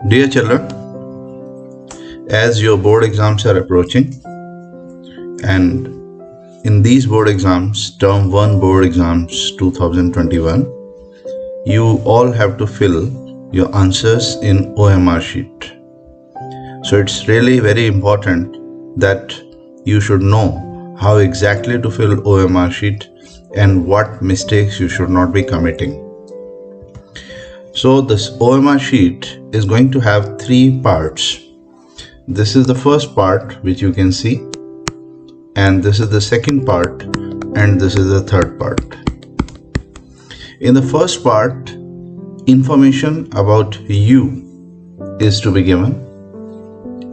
Dear children, as your board exams are approaching, and in these board exams, Term 1 board exams 2021, you all have to fill your answers in OMR sheet. So it's really very important that you should know how exactly to fill OMR sheet and what mistakes you should not be committing. So this OMR sheet is going to have 3 parts. This is the first part which you can see, and this is the second part, and this is the third part. In the first part, information about you is to be given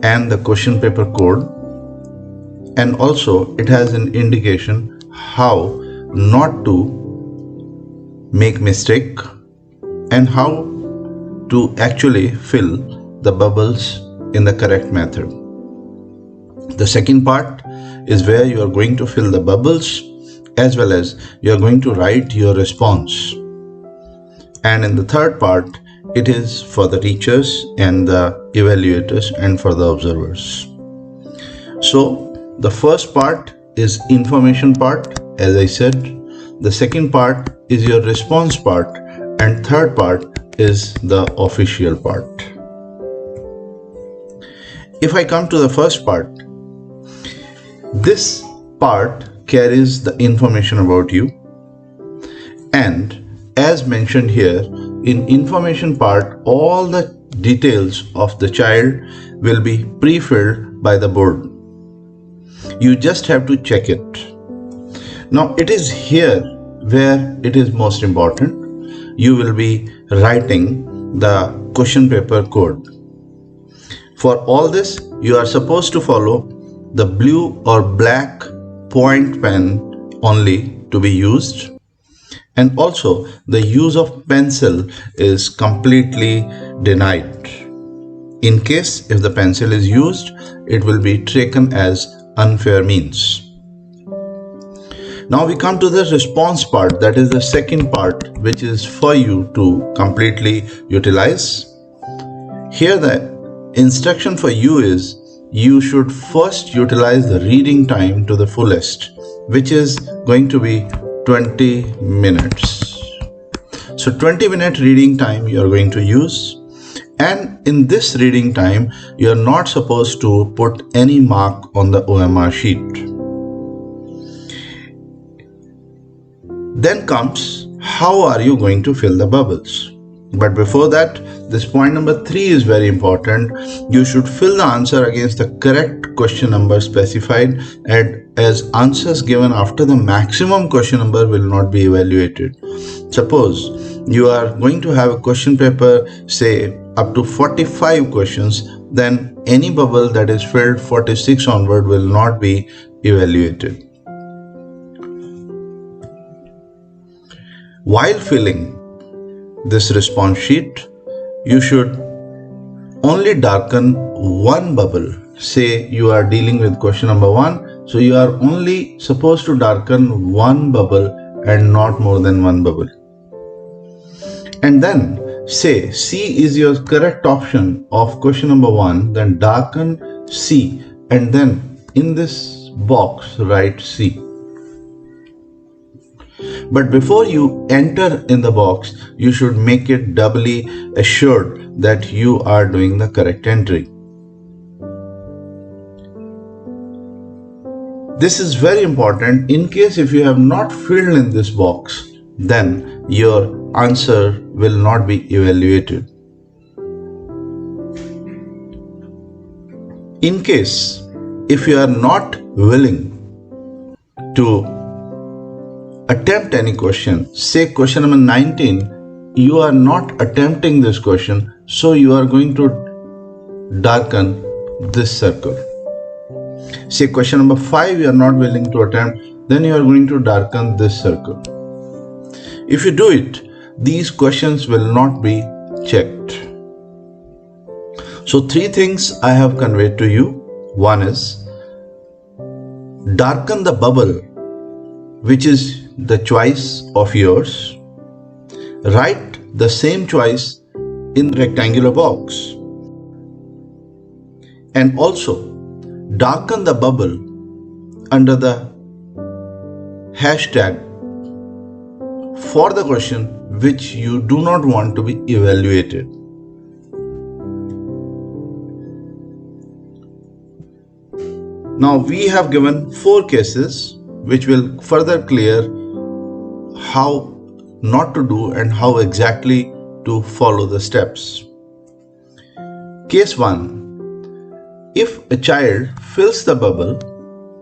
and the question paper code, and also it has an indication how not to make mistake and how to actually fill the bubbles in the correct method. The second part is where you are going to fill the bubbles as well as you are going to write your response. And in the third part, it is for the teachers and the evaluators and for the observers. So the first part is information part, as I said. The second part is your response part, and third part is the official part. If I come to the first part, this part carries the information about you, and as mentioned here, in information part, all the details of the child will be pre-filled by the board. You just have to check it. Now it is here where it is most important. You will be writing the question paper code. For all this, you are supposed to follow the blue or black point pen only to be used, and also the use of pencil is completely denied. In case if the pencil is used, it will be taken as unfair means. Now we come to the response part, that is the second part, which is for you to completely utilize. Here the instruction for you is you should first utilize the reading time to the fullest, which is going to be 20 minutes. So 20-minute reading time you are going to use, and in this reading time you are not supposed to put any mark on the OMR sheet. Then comes how are you going to fill the bubbles. But before that, this point number 3 is very important. You should fill the answer against the correct question number specified, and as answers given after the maximum question number will not be evaluated. Suppose you are going to have a question paper, say up to 45 questions, then any bubble that is filled 46 onward will not be evaluated. While filling this response sheet, you should only darken one bubble. Say you are dealing with question number 1, so you are only supposed to darken one bubble and not more than one bubble. And then say C is your correct option of question number 1, then darken C, and then in this box write C. But before you enter in the box, you should make it doubly assured that you are doing the correct entry. This is very important. In case if you have not filled in this box, then your answer will not be evaluated. In case if you are not willing to attempt any question, say question number 19, you are not attempting this question, so you are going to darken this circle. Say question number 5 you are not willing to attempt, then you are going to darken this circle. If you do it, these questions will not be checked. So 3 things I have conveyed to you. One is darken the bubble, which is the choice of yours. Write the same choice in rectangular box. and also darken the bubble under the hashtag for the question which you do not want to be evaluated. Now we have given 4 cases which will further clear how not to do and how exactly to follow the steps. Case 1. If a child fills the bubble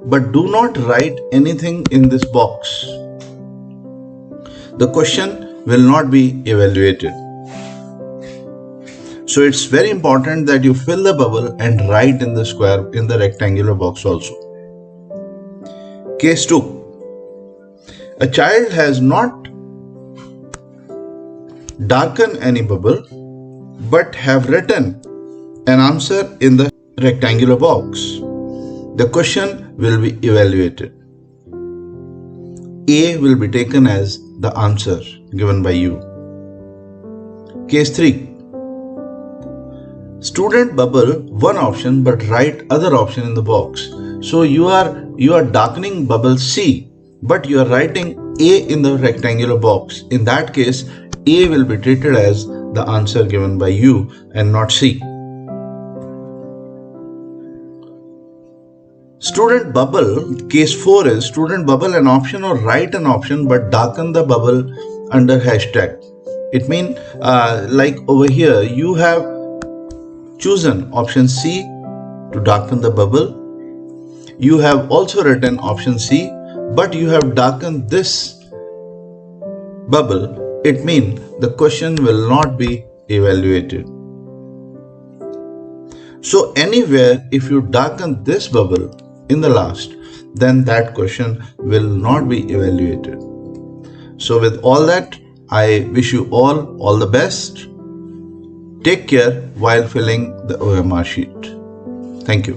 but do not write anything in this box, the question will not be evaluated. So it's very important that you fill the bubble and write in the square, in the rectangular box also. Case 2. A child has not darkened any bubble but have written an answer in the rectangular box. The question will be evaluated. A will be taken as the answer given by you. Case 3. Student bubble one option but write other option in the box. So you are darkening bubble C but you are writing A in the rectangular box. In that case, A will be treated as the answer given by you and not C. Student bubble, case 4 is student bubble an option or write an option but darken the bubble under hashtag. It means like over here you have chosen option C to darken the bubble. You have also written option C but you have darkened this bubble. It means the question will not be evaluated. So anywhere if you darken this bubble in the last, then that question will not be evaluated. So with all that, I wish you all the best. Take care while filling the OMR sheet. Thank you.